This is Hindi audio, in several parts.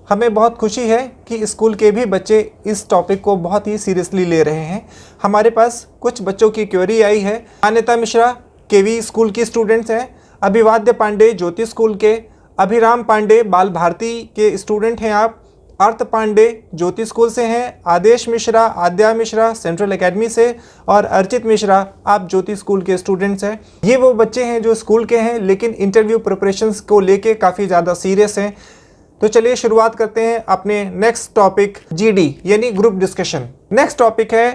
हमें बहुत खुशी है कि स्कूल के भी बच्चे इस टॉपिक को बहुत ही सीरियसली ले रहे हैं। हमारे पास कुछ बच्चों की क्वेरी आई है। मान्यता मिश्रा केवी स्कूल की स्टूडेंट्स हैं, अभिवाद्य पांडे ज्योति स्कूल के, अभिराम पांडे बाल भारती के स्टूडेंट हैं आप, अर्थ पांडे ज्योति स्कूल से हैं, आदेश मिश्रा आद्या मिश्रा सेंट्रल एकेडमी से और अर्चित मिश्रा आप ज्योति स्कूल के स्टूडेंट्स हैं। ये वो बच्चे हैं जो स्कूल के हैं लेकिन इंटरव्यू प्रिपरेशंस को लेके काफ़ी ज़्यादा सीरियस हैं। तो चलिए शुरुआत करते हैं अपने नेक्स्ट टॉपिक जीडी यानी ग्रुप डिस्कशन। नेक्स्ट टॉपिक है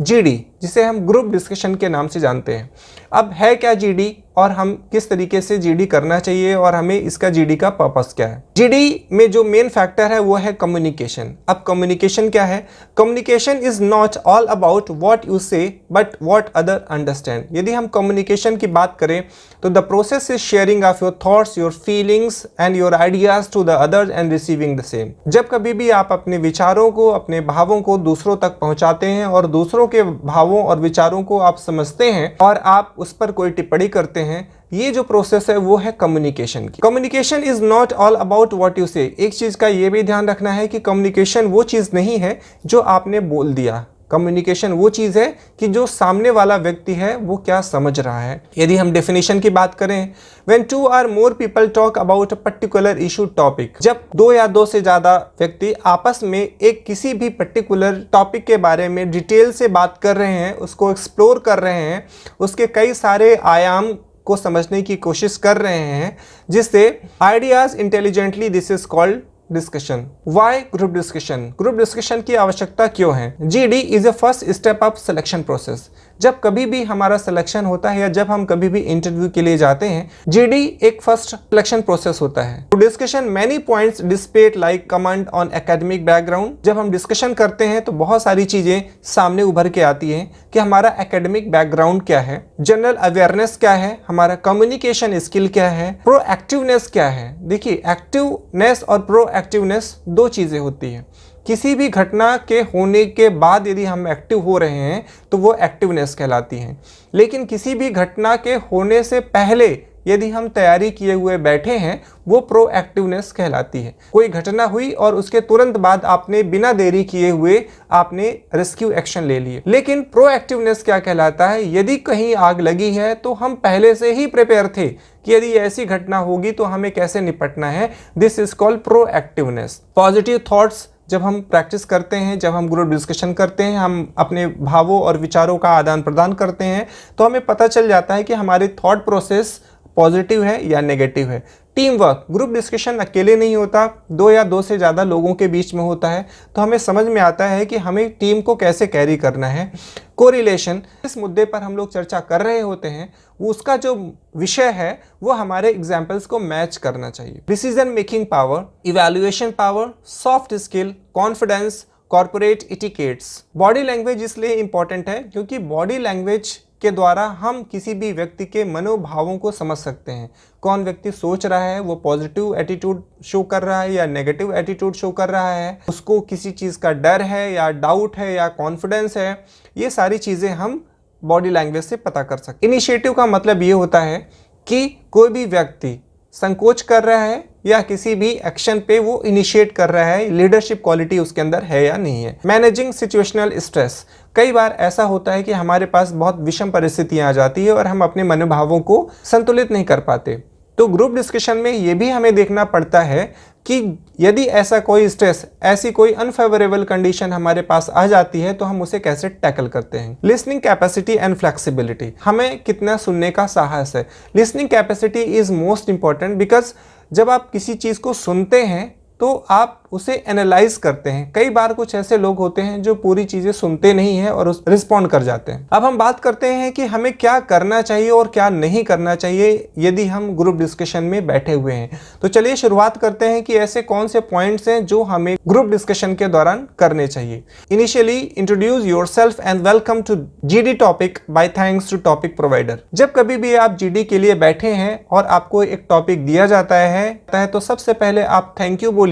जीडी, जिसे हम ग्रुप डिस्कशन के नाम से जानते हैं। अब है क्या जीडी और हम किस तरीके से जीडी करना चाहिए और हमें इसका जीडी का पर्पस क्या है। जीडी में जो मेन फैक्टर है वो है कम्युनिकेशन। अब कम्युनिकेशन क्या है? Communication is not all about what you say but what other understand. यदि हम कम्युनिकेशन की बात करें तो the process is sharing of your thoughts, your feelings and your ideas to the others and receiving the same. जब कभी भी आप अपने विचारों को, अपने भावों को दूसरों तक पहुंचाते हैं और दूसरों के भावों और विचारों को आप समझते हैं और आप उस पर कोई टिप्पणी करते हैं, ये जो प्रोसेस है वो है कम्युनिकेशन की। Communication is not all about what you से। एक चीज का ये भी ध्यान रखना है कि कम्युनिकेशन वो चीज नहीं है जो आपने बोल दिया। कम्युनिकेशन वो चीज है कि जो सामने वाला व्यक्ति है वो क्या समझ रहा है। यदि हम डेफिनेशन की बात करें, व्हेन टू और more people talk about a particular issue topic, जब दो या दो से ज्यादा व्यक्ति आपस में एक किसी भी पर्टिकुलर टॉपिक के बारे में डिटेल से बात कर रहे हैं, उसको एक्सप्लोर कर रहे हैं, उसके कई सारे आयाम को समझने की कोशिश कर रहे हैं, जिससे ideas intelligently, this is called discussion. Why group discussion? Group discussion की आवश्यकता क्यों है? GD is a first step of selection process. जब कभी भी हमारा सिलेक्शन होता है या जब हम कभी भी इंटरव्यू के लिए जाते हैं, जीडी एक फर्स्ट सिलेक्शन प्रोसेस होता है। To discussion many points displayed like comment on academic background. जब हम डिस्कशन करते हैं तो बहुत सारी चीजें सामने उभर के आती हैं कि हमारा एकेडमिक बैकग्राउंड क्या है, जनरल अवेयरनेस क्या है, हमारा कम्युनिकेशन स्किल क्या है, प्रोएक्टिवनेस क्या है। देखिए, एक्टिवनेस और प्रोएक्टिवनेस दो चीजें होती हैं। किसी भी घटना के होने के बाद यदि हम एक्टिव हो रहे हैं तो वो एक्टिवनेस कहलाती है, लेकिन किसी भी घटना के होने से पहले यदि हम तैयारी किए हुए बैठे हैं वो प्रोएक्टिवनेस कहलाती है। कोई घटना हुई और उसके तुरंत बाद आपने बिना देरी किए हुए आपने रेस्क्यू एक्शन ले लिए। लेकिन प्रोएक्टिवनेस क्या कहलाता है? यदि कहीं आग लगी है तो हम पहले से ही प्रिपेयर थे कि यदि ऐसी घटना होगी तो हमें कैसे निपटना है। This is called proactiveness. Positive thoughts जब हम प्रैक्टिस करते हैं, जब हम ग्रुप डिस्कशन करते हैं, हम अपने भावों और विचारों का आदान प्रदान करते हैं, तो हमें पता चल जाता है कि हमारी थॉट प्रोसेस पॉजिटिव है या नेगेटिव है। टीम वर्क, ग्रुप डिस्कशन अकेले नहीं होता, दो या दो से ज़्यादा लोगों के बीच में होता है, तो हमें समझ में आता है कि हमें टीम को कैसे कैरी करना है। कोरिलेशन, इस मुद्दे पर हम लोग चर्चा कर रहे होते हैं, उसका जो विषय है वो हमारे एग्जाम्पल्स को मैच करना चाहिए। Decision making power, evaluation power, soft skill, confidence, corporate etiquettes. Body language इसलिए इंपॉर्टेंट है क्योंकि बॉडी लैंग्वेज के द्वारा हम किसी भी व्यक्ति के मनोभावों को समझ सकते हैं। कौन व्यक्ति सोच रहा है, वो पॉजिटिव एटीट्यूड शो कर रहा है या नेगेटिव एटीट्यूड शो कर रहा है, उसको किसी चीज़ का डर है या डाउट है या कॉन्फिडेंस है, ये सारी चीज़ें हम बॉडी लैंग्वेज से पता कर सकते हैं। इनिशिएटिव का मतलब ये होता है कि कोई भी व्यक्ति संकोच कर रहा है या किसी भी एक्शन पे वो इनिशिएट कर रहा है, लीडरशिप क्वालिटी उसके अंदर है या नहीं है। मैनेजिंग सिचुएशनल स्ट्रेस, कई बार ऐसा होता है कि हमारे पास बहुत विषम परिस्थितियां आ जाती है और हम अपने मनोभावों को संतुलित नहीं कर पाते, तो ग्रुप डिस्कशन में ये भी हमें देखना पड़ता है कि यदि ऐसा कोई स्ट्रेस, ऐसी कोई अनफेवरेबल कंडीशन हमारे पास आ जाती है तो हम उसे कैसे टैकल करते हैं। लिसनिंग कैपेसिटी एंड फ्लेक्सिबिलिटी, हमें कितना सुनने का साहस है। Listening capacity is most important because जब आप किसी चीज़ को सुनते हैं तो आप उसे एनालाइज करते हैं। कई बार कुछ ऐसे लोग होते हैं जो पूरी चीज़ें सुनते नहीं हैं और उस रिस्पॉन्ड कर जाते हैं। अब हम बात करते हैं कि हमें क्या करना चाहिए और क्या नहीं करना चाहिए यदि हम ग्रुप डिस्कशन में बैठे हुए हैं। तो चलिए शुरुआत करते हैं कि ऐसे कौन से पॉइंट्स हैं जो हमें ग्रुप डिस्कशन के दौरान करने चाहिए। Initially introduce yourself and welcome to GD topic by thanks to topic provider. जब कभी भी आप जीडी के लिए बैठे हैं और आपको एक टॉपिक दिया जाता है तो सबसे पहले आप थैंक यू बोलिए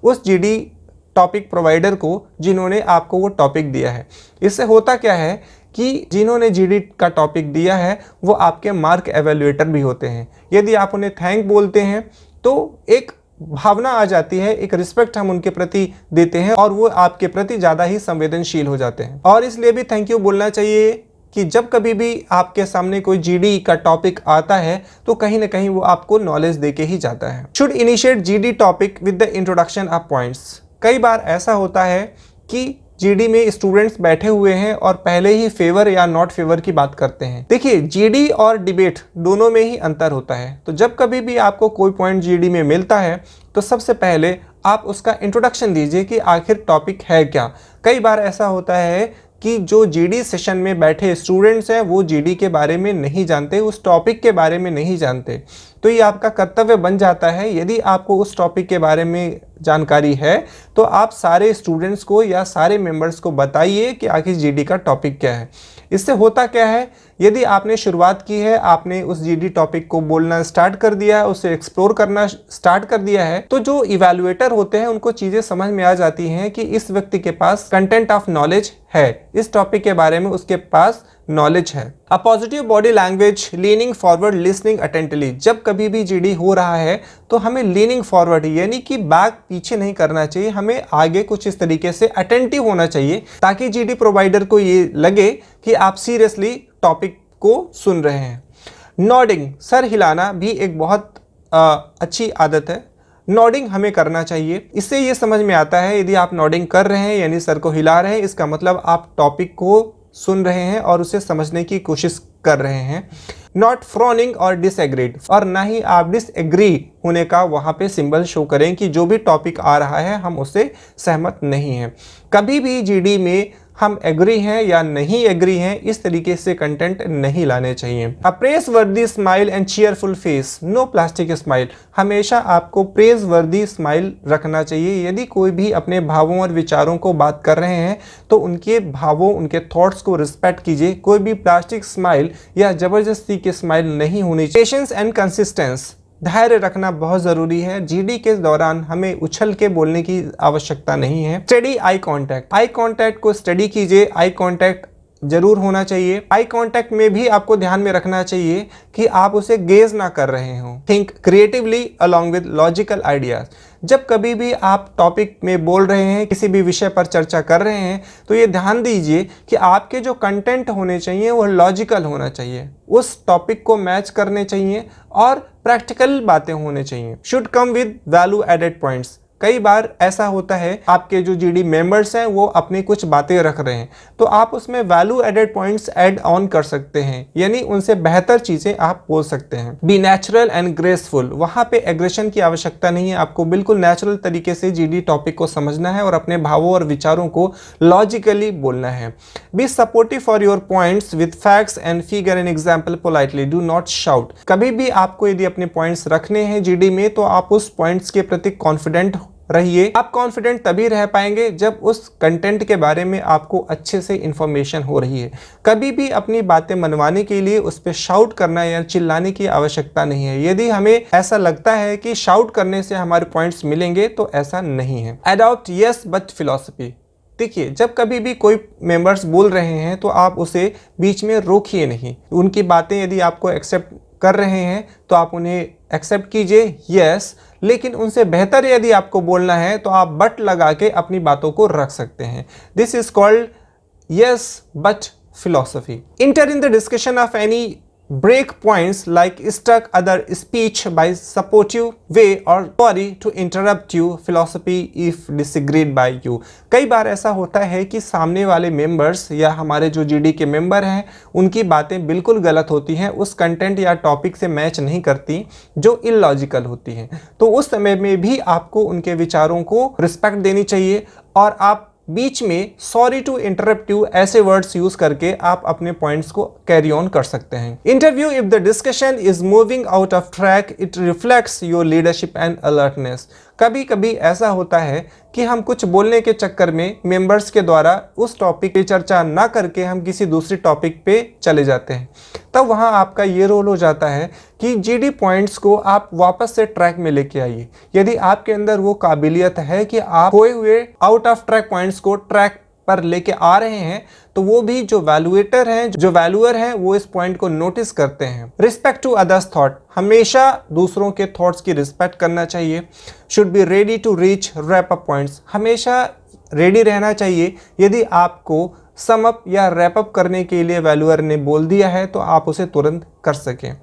उस जीडी टॉपिक प्रोवाइडर को जिन्होंने आपको वो टॉपिक दिया है। इससे होता क्या है कि जिन्होंने जीडी का टॉपिक दिया है वो आपके मार्क एवेल्युएटर भी होते हैं। यदि आप उन्हें थैंक बोलते हैं तो एक भावना आ जाती है, एक रिस्पेक्ट हम उनके प्रति देते हैं और वो आपके प्रति ज़्यादा ही संवेदनशील हो जाते हैं। और इसलिए भी थैंक यू बोलना चाहिए कि जब कभी भी आपके सामने कोई जीडी का टॉपिक आता है तो कहीं ना कहीं वो आपको नॉलेज देके ही जाता है। Should initiate GD topic with the introduction of points. कई बार ऐसा होता है कि जीडी में स्टूडेंट्स बैठे हुए हैं और पहले ही फेवर या नॉट फेवर की बात करते हैं। देखिए, जीडी और डिबेट दोनों में ही अंतर होता है। तो जब कभी भी आपको कोई पॉइंट जीडी में मिलता है तो सबसे पहले आप उसका इंट्रोडक्शन दीजिए कि आखिर टॉपिक है क्या। कई बार ऐसा होता है कि जो जीडी सेशन में बैठे स्टूडेंट्स हैं वो जीडी के बारे में नहीं जानते, उस टॉपिक के बारे में नहीं जानते। तो ये आपका कर्तव्य बन जाता है, यदि आपको उस टॉपिक के बारे में जानकारी है तो आप सारे स्टूडेंट्स को या सारे मेंबर्स को बताइए कि आखिर जीडी का टॉपिक क्या है। इससे होता क्या है, यदि आपने शुरुआत की है, आपने उस जीडी टॉपिक को बोलना स्टार्ट कर दिया है, उसे एक्सप्लोर करना स्टार्ट कर दिया है, तो जो इवैल्यूएटर होते हैं उनको चीजें समझ में आ जाती हैं कि इस व्यक्ति के पास कंटेंट ऑफ नॉलेज है, इस टॉपिक के बारे में उसके पास नॉलेज है। A positive body language, leaning forward, listening attentively. जब कभी भी जीडी हो रहा है तो हमें लीनिंग फॉरवर्ड यानी कि बैक पीछे नहीं करना चाहिए, हमें आगे कुछ इस तरीके से अटेंटिव होना चाहिए ताकि जीडी प्रोवाइडर को ये लगे कि आप सीरियसली टॉपिक को सुन रहे हैं। नॉडिंग, सर हिलाना भी एक बहुत अच्छी आदत है। नॉडिंग हमें करना चाहिए। इससे ये समझ में आता है यदि आप नॉडिंग कर रहे हैं यानी सर को हिला रहे हैं, इसका मतलब आप टॉपिक को सुन रहे हैं और उसे समझने की कोशिश कर रहे हैं। नॉट फ्रॉनिंग और डिसएग्रीड, और ना ही आप डिसएग्री होने का वहाँ पे सिंबल शो करें कि जो भी टॉपिक आ रहा है हम उससे सहमत नहीं हैं। कभी भी जीडी में हम एग्री हैं या नहीं एग्री हैं इस तरीके से कंटेंट नहीं लाने चाहिए। A praiseworthy smile and cheerful face, no plastic smile. हमेशा आपको प्रेज वर्दी स्माइल रखना चाहिए। यदि कोई भी अपने भावों और विचारों को बात कर रहे हैं तो उनके भावों, उनके थॉट्स को रिस्पेक्ट कीजिए। कोई भी प्लास्टिक स्माइल या जबरदस्ती की स्माइल नहीं होनी चाहिए। पेशेंस एंड कंसिस्टेंस, धैर्य रखना बहुत जरूरी है। जीडी के दौरान हमें उछल के बोलने की आवश्यकता नहीं है। Study eye contact, eye contact को स्टडी कीजिए। आई कांटेक्ट जरूर होना चाहिए। आई कांटेक्ट में भी आपको ध्यान में रखना चाहिए कि आप उसे गेज ना कर रहे हो। Think creatively along with logical ideas. जब कभी भी आप टॉपिक में बोल रहे हैं, किसी भी विषय पर चर्चा कर रहे हैं, तो ये ध्यान दीजिए कि आपके जो कंटेंट होने चाहिए वो लॉजिकल होना चाहिए, उस टॉपिक को मैच करने चाहिए और प्रैक्टिकल बातें होने चाहिए। Should come with value added points. कई बार ऐसा होता है आपके जो जीडी मेंबर्स हैं वो अपनी कुछ बातें रख रहे हैं तो आप उसमें value added points add on कर सकते हैं, यानी उनसे बेहतर चीजें आप बोल सकते हैं। बी नेचुरल एंड ग्रेसफुल, वहां पे एग्रेशन की आवश्यकता नहीं है। आपको बिल्कुल नेचुरल तरीके से जीडी टॉपिक को समझना है और अपने भावों और विचारों को लॉजिकली बोलना है। Be supportive for your points with facts and figure and example politely, do not shout. कभी भी आपको यदि अपने पॉइंट्स रखने हैं जीडी में तो आप उस पॉइंट्स के प्रति कॉन्फिडेंट रहिए। आप कॉन्फिडेंट तभी रह पाएंगे जब उस कंटेंट के बारे में आपको अच्छे से इंफॉर्मेशन हो रही है। कभी भी अपनी बातें मनवाने के लिए उस पर शाउट करना या चिल्लाने की आवश्यकता नहीं है। यदि हमें ऐसा लगता है कि शाउट करने से हमारे पॉइंट्स मिलेंगे तो ऐसा नहीं है। अडॉप्ट यस बट फिलॉसफी, देखिए जब कभी भी कोई मेंबर्स बोल रहे हैं तो आप उसे बीच में रोकिए नहीं। उनकी बातें यदि आपको एक्सेप्ट कर रहे हैं तो आप उन्हें एक्सेप्ट कीजिए, यस, लेकिन उनसे बेहतर यदि आपको बोलना है तो आप बट लगा के अपनी बातों को रख सकते हैं। This is called yes but philosophy. Inter in the discussion of any break points like struck other speech by supportive way or sorry to interrupt you philosophy if disagreed by you। कई बार ऐसा होता है कि सामने वाले मेंबर्स या हमारे जो जीडी के मेंबर हैं उनकी बातें बिल्कुल गलत होती हैं, उस कंटेंट या टॉपिक से मैच नहीं करती, जो इलॉजिकल होती हैं। तो उस समय में भी आपको उनके विचारों को रिस्पेक्ट देनी चाहिए और आप बीच में सॉरी टू इंटरप्ट यू ऐसे वर्ड्स यूज करके आप अपने पॉइंट्स को कैरी ऑन कर सकते हैं। Interview, if the discussion is moving out of track it reflects your leadership and alertness. कभी कभी ऐसा होता है कि हम कुछ बोलने के चक्कर में मेंबर्स के द्वारा उस टॉपिक की चर्चा ना करके हम किसी दूसरे टॉपिक पे चले जाते हैं। तब वहाँ आपका ये रोल हो जाता है कि जीडी पॉइंट्स को आप वापस से ट्रैक में लेके आइए। यदि आपके अंदर वो काबिलियत है कि आप खोए हुए आउट ऑफ ट्रैक पॉइंट्स को ट्रैक पर लेके आ रहे हैं तो वो भी जो वैल्यूएटर हैं, जो वैल्यूअर हैं, वो इस पॉइंट को नोटिस करते हैं। रिस्पेक्ट टू अदर्स थॉट, हमेशा दूसरों के थॉट्स की रिस्पेक्ट करना चाहिए। Should be ready to reach wrap up points, हमेशा रेडी रहना चाहिए। यदि आपको सम अप या रैप अप करने के लिए वैल्यूअर ने बोल दिया है तो आप उसे तुरंत कर सकें।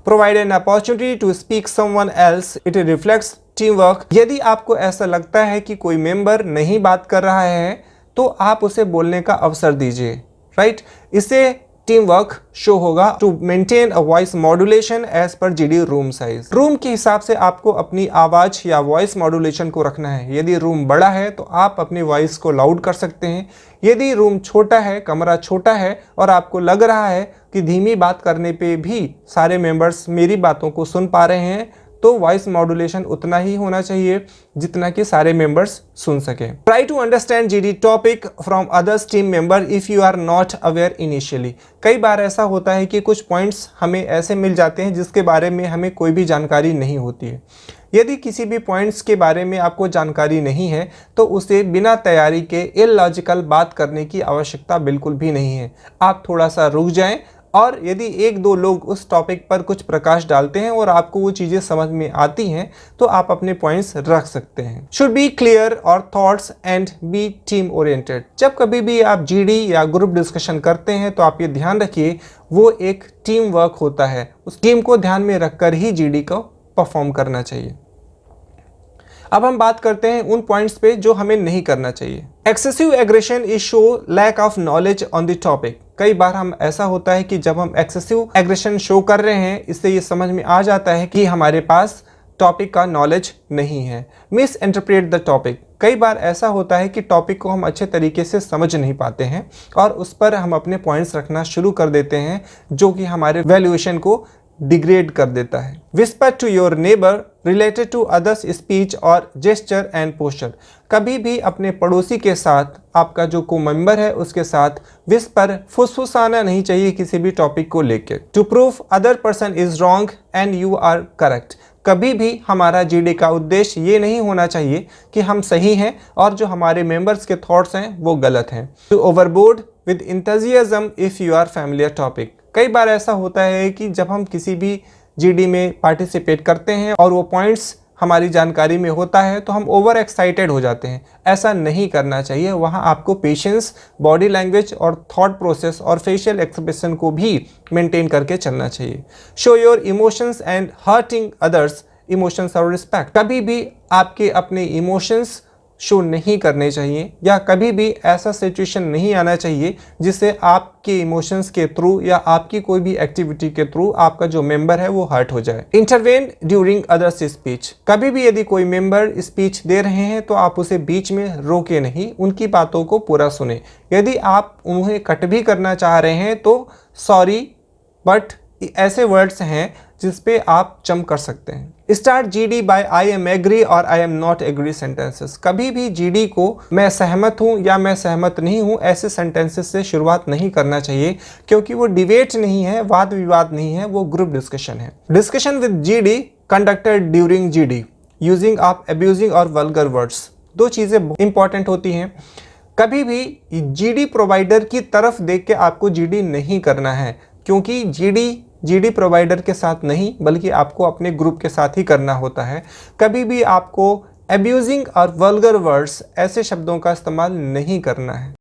Provide an opportunity to speak someone else, it reflects team work, यदि आपको ऐसा लगता है कि कोई मेंबर नहीं बात कर रहा है तो आप उसे बोलने का अवसर दीजिए, राइट। इससे टीम वर्क शो होगा। To maintain a voice modulation as per GD room size, room के हिसाब से आपको अपनी आवाज या वॉइस मॉड्यूलेशन को रखना है। यदि रूम बड़ा है तो आप अपनी वॉइस को लाउड कर सकते हैं। यदि रूम छोटा है, कमरा छोटा है और आपको लग रहा है कि धीमी बात करने पे भी सारे मेंबर्स मेरी बातों को सुन पा रहे हैं, तो वॉइस मॉड्यूलेशन उतना ही होना चाहिए जितना कि सारे मेंबर्स सुन सके। Try to understand GD topic from others team member if you are not aware initially. कई बार ऐसा होता है कि कुछ पॉइंट्स हमें ऐसे मिल जाते हैं जिसके बारे में हमें कोई भी जानकारी नहीं होती है। यदि किसी भी पॉइंट्स के बारे में आपको जानकारी नहीं है तो उसे बिना तैयारी के इलॉजिकल बात करने की आवश्यकता बिल्कुल भी नहीं है। आप थोड़ा सा रुक जाएं और यदि एक दो लोग उस टॉपिक पर कुछ प्रकाश डालते हैं और आपको वो चीज़ें समझ में आती हैं तो आप अपने पॉइंट्स रख सकते हैं। शुड बी क्लियर और thoughts and be team oriented, जब कभी भी आप जीडी या ग्रुप डिस्कशन करते हैं तो आप ये ध्यान रखिए वो एक टीम वर्क होता है। उस टीम को ध्यान में रखकर ही जीडी को परफॉर्म करना चाहिए। अब हम बात करते हैं उन पॉइंट्स पे जो हमें नहीं करना चाहिए। Excessive aggression is show lack of knowledge on the topic. कई बार हम ऐसा होता है कि जब हम एक्सेसिव एग्रेशन शो कर रहे हैं, इससे ये समझ में आ जाता है कि हमारे पास टॉपिक का नॉलेज नहीं है। मिस इंटरप्रेट द टॉपिक, कई बार ऐसा होता है कि टॉपिक को हम अच्छे तरीके से समझ नहीं पाते हैं और उस पर हम अपने पॉइंट्स रखना शुरू कर देते हैं जो कि हमारे वैल्यूएशन को डिग्रेड कर देता है। Whisper to your neighbour related to others speech और जेस्चर एंड पोस्चर, कभी भी अपने पड़ोसी के साथ, आपका जो को मेंबर है उसके साथ विस्पर फुसफुसाना नहीं चाहिए किसी भी टॉपिक को लेकर। To prove other person is wrong and you are correct, कभी भी हमारा जीडी का उद्देश्य ये नहीं होना चाहिए कि हम सही हैं और जो हमारे मेंबर्स के थॉट्स हैं वो गलत हैं। To overboard with enthusiasm if you are familiar topic, कई बार ऐसा होता है कि जब हम किसी भी जीडी में पार्टिसिपेट करते हैं और वो पॉइंट्स हमारी जानकारी में होता है तो हम ओवर एक्साइटेड हो जाते हैं। ऐसा नहीं करना चाहिए। वहाँ आपको पेशेंस, बॉडी लैंग्वेज और थॉट प्रोसेस और फेशियल एक्सप्रेशन को भी मेंटेन करके चलना चाहिए। Show your emotions and hurting others emotions और रिस्पेक्ट, कभी भी आपके अपने इमोशंस शो नहीं करने चाहिए या कभी भी ऐसा सिचुएशन नहीं आना चाहिए जिससे आपके इमोशंस के थ्रू या आपकी कोई भी एक्टिविटी के थ्रू आपका जो मेंबर है वो हर्ट हो जाए। इंटरवेन ड्यूरिंग अदर्स स्पीच, कभी भी यदि कोई मेंबर स्पीच दे रहे हैं तो आप उसे बीच में रोके नहीं, उनकी बातों को पूरा सुने। यदि आप उन्हें कट भी करना चाह रहे हैं तो सॉरी बट ऐसे वर्ड्स हैं जिस पे आप जंप कर सकते हैं। Start GD by I am agree और I am not agree sentences, कभी भी जीडी को मैं सहमत हूँ या मैं सहमत नहीं हूँ ऐसे सेंटेंसेस से शुरुआत नहीं करना चाहिए, क्योंकि वो डिबेट नहीं है, वाद विवाद नहीं है, वो ग्रुप डिस्कशन है। Discussion with GD conducted during GD using of abusing और वल्गर वर्ड्स, दो चीज़ें इंपॉर्टेंट होती हैं। कभी भी जीडी प्रोवाइडर की तरफ देख के आपको जीडी नहीं करना है, क्योंकि जीडी प्रोवाइडर के साथ नहीं बल्कि आपको अपने ग्रुप के साथ ही करना होता है। कभी भी आपको अब्यूजिंग और वल्गर वर्ड्स ऐसे शब्दों का इस्तेमाल नहीं करना है।